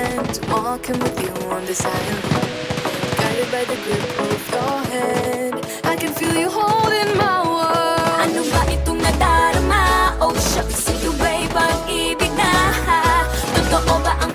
meant to walk in with you on this island. Guided by the grip of your hand, I can feel you holding my world. Ano ba itong nadarama? Oh, shucks, ito ba'y pag-ibig na? Totoo ba ang